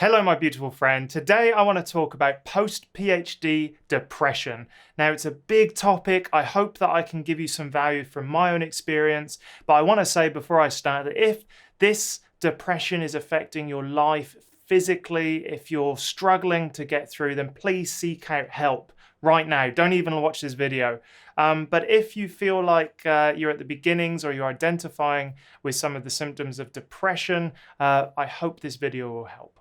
Hello, my beautiful friend. Today I want to talk about post-PhD depression. Now, it's a big topic. I hope that I can give you some value from my own experience. But I want to say before I start that if this depression is affecting your life physically, if you're struggling to get through, then please seek out help right now. Don't even watch this video. But if you feel like you're at the beginnings or you're identifying with some of the symptoms of depression, I hope this video will help.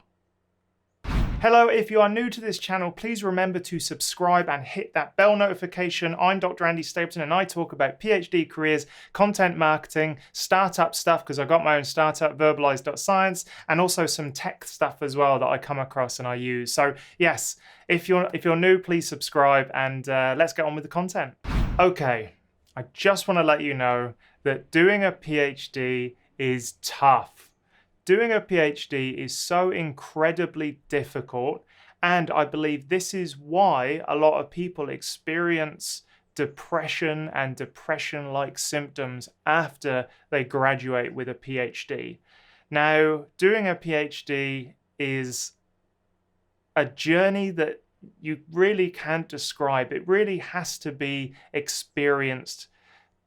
Hello, if you are new to this channel, please remember to subscribe and hit that bell notification. I'm Dr. Andy Stapleton and I talk about PhD careers, content marketing, startup stuff, because I've got my own startup, Verbalize.science, and also some tech stuff as well that I come across and I use. So yes, if you're new, please subscribe and let's get on with the content. Okay, I just want to let you know that doing a PhD is tough. Doing a PhD is so incredibly difficult, and I believe this is why a lot of people experience depression and depression-like symptoms after they graduate with a PhD. Now, doing a PhD is a journey that you really can't describe. It really has to be experienced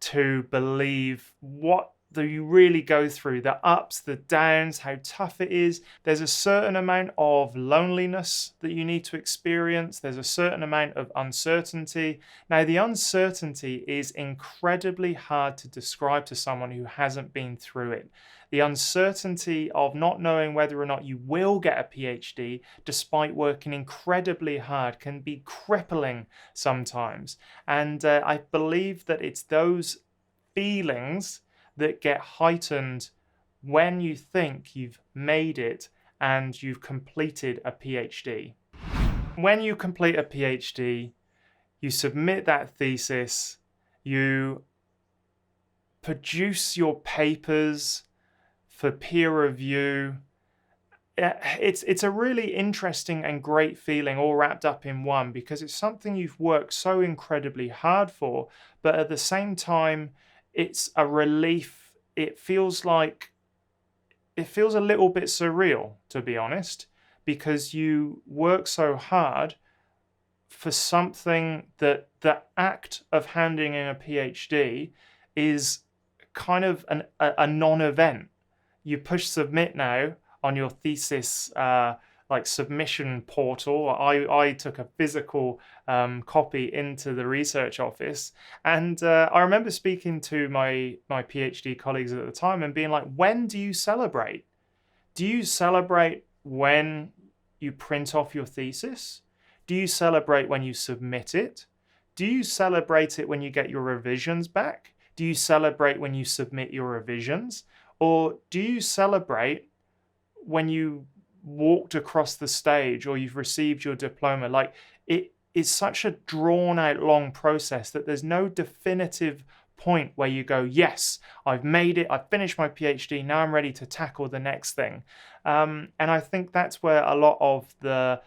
to believe what you really go through, the ups, the downs, how tough it is. There's a certain amount of loneliness that you need to experience. There's a certain amount of uncertainty. Now, the uncertainty is incredibly hard to describe to someone who hasn't been through it. The uncertainty of not knowing whether or not you will get a PhD, despite working incredibly hard, can be crippling sometimes. And I believe that it's those feelings that get heightened when you think you've made it and you've completed a PhD. When you complete a PhD, you submit that thesis, you produce your papers for peer review. It's a really interesting and great feeling all wrapped up in one, because it's something you've worked so incredibly hard for, but at the same time, it's a relief. It feels a little bit surreal, to be honest, because you work so hard for something that the act of handing in a PhD is kind of a non-event. You push submit now on your thesis like submission portal. I took a physical copy into the research office, and I remember speaking to my PhD colleagues at the time and being like, when do you celebrate? Do you celebrate when you print off your thesis? Do you celebrate when you submit it? Do you celebrate it when you get your revisions back? Do you celebrate when you submit your revisions? Or do you celebrate when you walked across the stage or you've received your diploma? Like, it is such a drawn out long process that there's no definitive point where you go, yes, I've made it, I've finished my PhD, now I'm ready to tackle the next thing. And I think that's where a lot of the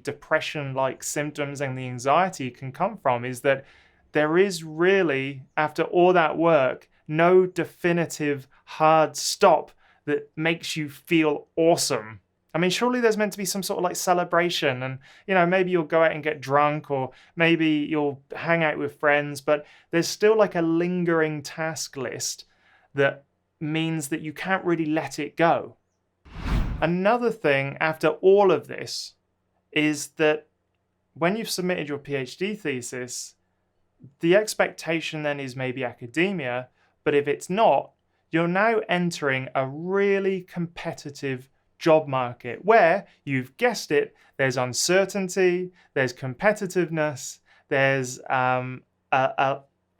depression-like symptoms and the anxiety can come from, is that there is really, after all that work, no definitive hard stop that makes you feel awesome. I mean, surely there's meant to be some sort of like celebration, and, you know, maybe you'll go out and get drunk, or maybe you'll hang out with friends, but there's still like a lingering task list that means that you can't really let it go. Another thing after all of this is that when you've submitted your PhD thesis, the expectation then is maybe academia, but if it's not, you're now entering a really competitive job market where, you've guessed it, there's uncertainty, there's competitiveness, there's a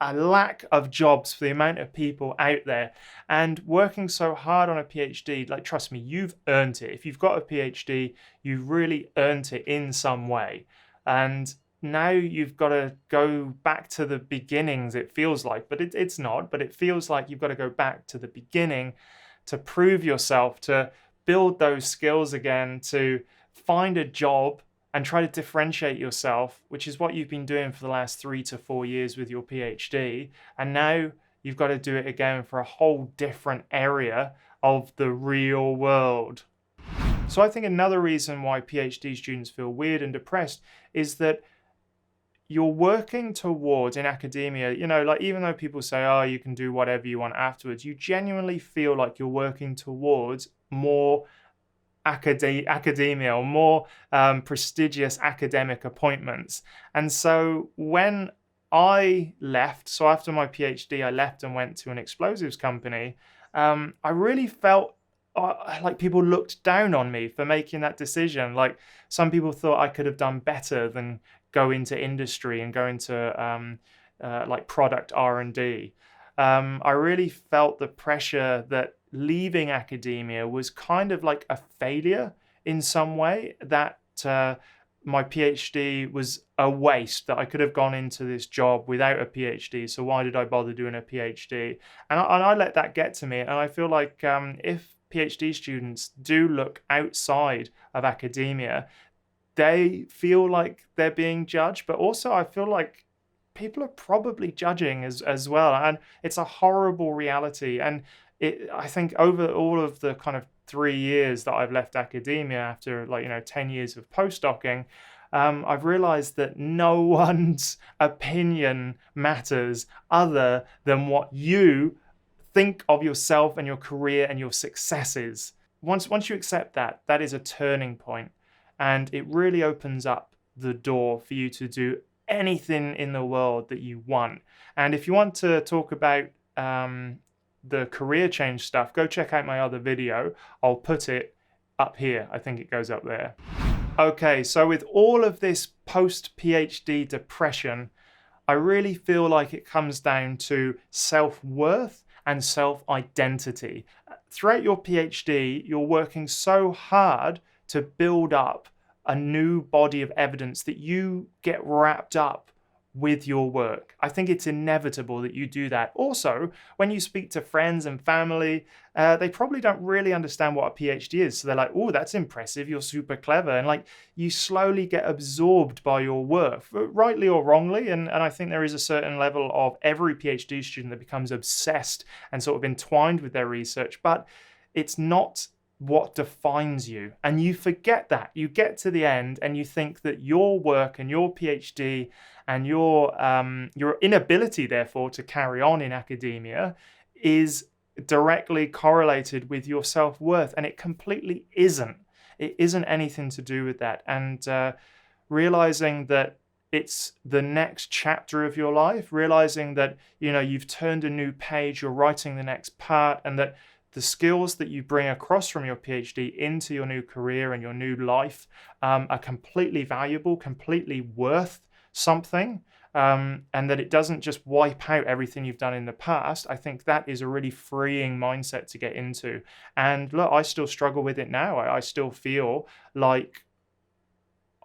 lack of jobs for the amount of people out there. And working so hard on a PhD, like, trust me, you've earned it. If you've got a PhD, you've really earned it in some way. And now you've got to go back to the beginnings, it feels like, but it's not, but it feels like you've got to go back to the beginning to prove yourself, to build those skills again, to find a job and try to differentiate yourself, which is what you've been doing for the last 3 to 4 years with your PhD. And now you've got to do it again for a whole different area of the real world. So I think another reason why PhD students feel weird and depressed is that you're working towards, in academia, like, even though people say, oh, you can do whatever you want afterwards, you genuinely feel like you're working towards more academia, or more prestigious academic appointments. And so when I left, so after my PhD, I left and went to an explosives company, I really felt like people looked down on me for making that decision. Like, some people thought I could have done better than go into industry and go into like product R&D. I really felt the pressure that leaving academia was kind of like a failure in some way, that my PhD was a waste, that I could have gone into this job without a PhD. So why did I bother doing a PhD? And I let that get to me. And I feel like if PhD students do look outside of academia, they feel like they're being judged, but also I feel like people are probably judging as well. And it's a horrible reality. And I think over all of the kind of 3 years that I've left academia, after 10 years of postdocing, I've realized that no one's opinion matters other than what you think of yourself and your career and your successes. Once you accept that, that is a turning point, and it really opens up the door for you to do anything in the world that you want. And if you want to talk about the career change stuff, go check out my other video. I'll put it up here. I think it goes up there. Okay, so with all of this post-PhD depression, I really feel like it comes down to self-worth and self-identity. Throughout your PhD, you're working so hard to build up a new body of evidence that you get wrapped up with your work. I think it's inevitable that you do that. Also, when you speak to friends and family, they probably don't really understand what a PhD is. So they're like, oh, that's impressive, you're super clever. And you slowly get absorbed by your work, rightly or wrongly. And I think there is a certain level of every PhD student that becomes obsessed and sort of entwined with their research, but it's not what defines you. And you forget that. You get to the end and you think that your work and your PhD and your inability, therefore, to carry on in academia is directly correlated with your self-worth. And it completely isn't. It isn't anything to do with that. And realizing that it's the next chapter of your life, realizing that, you've turned a new page, you're writing the next part, and that the skills that you bring across from your PhD into your new career and your new life are completely valuable, completely worth something, and that it doesn't just wipe out everything you've done in the past. I think that is a really freeing mindset to get into. And look, I still struggle with it now. I still feel like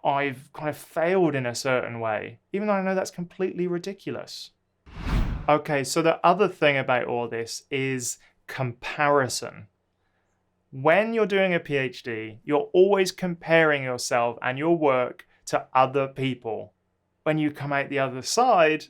I've kind of failed in a certain way, even though I know that's completely ridiculous. Okay, so the other thing about all this is comparison. When you're doing a PhD, you're always comparing yourself and your work to other people. When you come out the other side,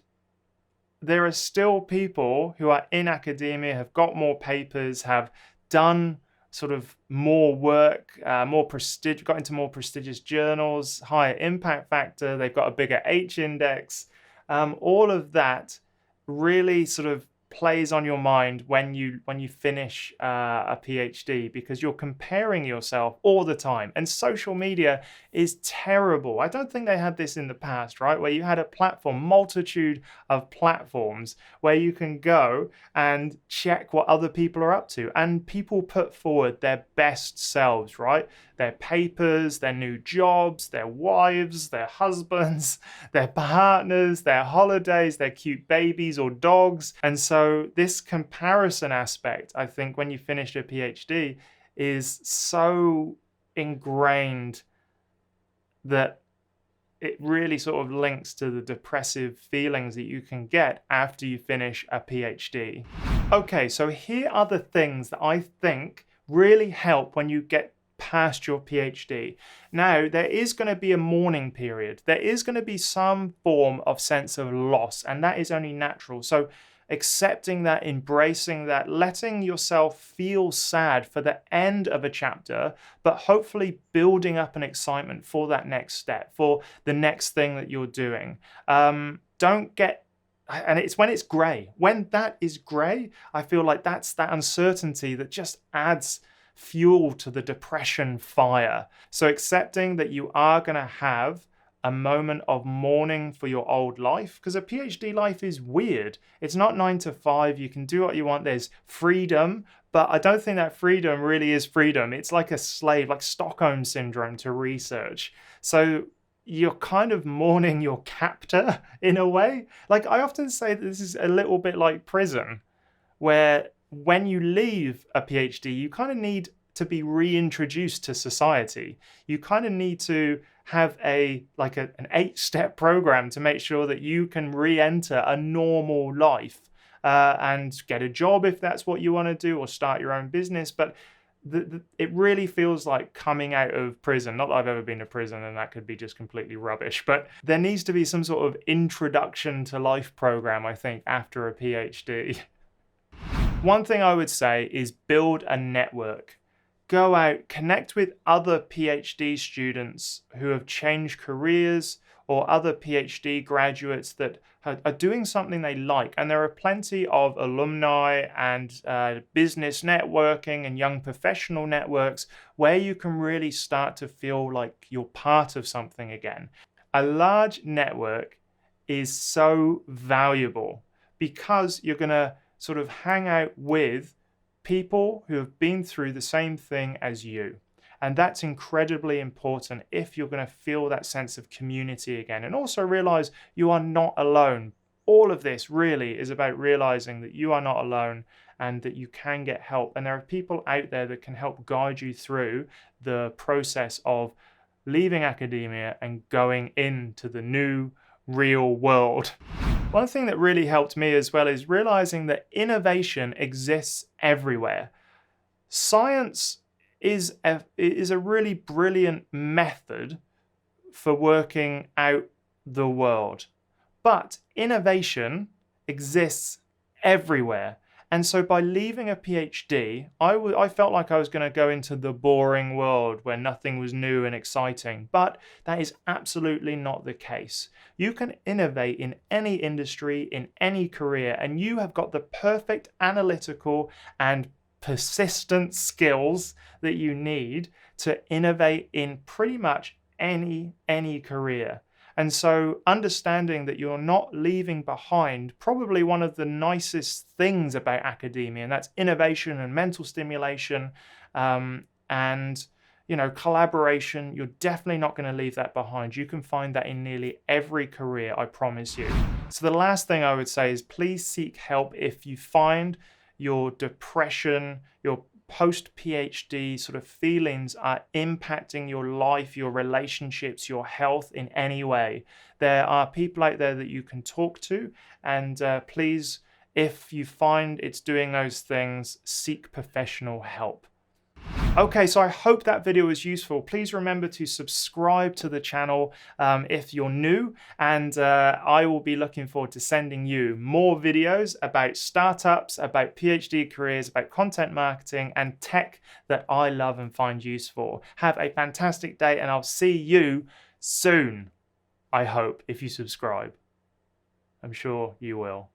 there are still people who are in academia, have got more papers, have done sort of more work, got into more prestigious journals, higher impact factor, they've got a bigger H index. All of that really sort of plays on your mind when you finish a PhD, because you're comparing yourself all the time. And social media is terrible. I don't think they had this in the past, right? Where you had a platform, multitude of platforms where you can go and check what other people are up to. And people put forward their best selves, right? Their papers, their new jobs, their wives, their husbands, their partners, their holidays, their cute babies or dogs. And so this comparison aspect, I think, when you finish a PhD is so ingrained that it really sort of links to the depressive feelings that you can get after you finish a PhD. Okay, so here are the things that I think really help when you get past your PhD. Now, there is going to be a mourning period. There is going to be some form of sense of loss, and that is only natural. So accepting that, embracing that, letting yourself feel sad for the end of a chapter, but hopefully building up an excitement for that next step, for the next thing that you're doing. Don't get, and it's when it's grey. When that is grey, I feel like that's that uncertainty that just adds fuel to the depression fire. So accepting that you are going to have a moment of mourning for your old life, because a PhD life is weird. It's not 9 to 5. You can do what you want. There's freedom, but I don't think that freedom really is freedom. It's like a slave, like Stockholm syndrome to research. So you're kind of mourning your captor in a way. Like I often say that this is a little bit like prison, where when you leave a PhD, you kind of need to be reintroduced to society. You kind of need to have an 8-step program to make sure that you can re-enter a normal life and get a job if that's what you want to do, or start your own business. But it really feels like coming out of prison. Not that I've ever been to prison, and that could be just completely rubbish, but there needs to be some sort of introduction to life program, I think, after a PhD. One thing I would say is build a network. Go out, connect with other PhD students who have changed careers, or other PhD graduates that are doing something they like. And there are plenty of alumni and business networking and young professional networks where you can really start to feel like you're part of something again. A large network is so valuable because you're going to sort of hang out with people who have been through the same thing as you. And that's incredibly important if you're going to feel that sense of community again. And also realize you are not alone. All of this really is about realizing that you are not alone and that you can get help. And there are people out there that can help guide you through the process of leaving academia and going into the new real world. One thing that really helped me as well is realizing that innovation exists everywhere. Science is a really brilliant method for working out the world, but innovation exists everywhere. And so by leaving a PhD, I felt like I was going to go into the boring world where nothing was new and exciting, but that is absolutely not the case. You can innovate in any industry, in any career, and you have got the perfect analytical and persistent skills that you need to innovate in pretty much any career. And so understanding that you're not leaving behind probably one of the nicest things about academia, and that's innovation and mental stimulation and collaboration. You're definitely not going to leave that behind. You can find that in nearly every career, I promise you. So the last thing I would say is please seek help if you find your depression, your post-PhD sort of feelings are impacting your life, your relationships, your health in any way. There are people out there that you can talk to, and please, if you find it's doing those things, seek professional help. Okay, so I hope that video was useful. Please remember to subscribe to the channel if you're new, and I will be looking forward to sending you more videos about startups, about PhD careers, about content marketing and tech that I love and find useful. Have a fantastic day, and I'll see you soon, I hope, if you subscribe. I'm sure you will.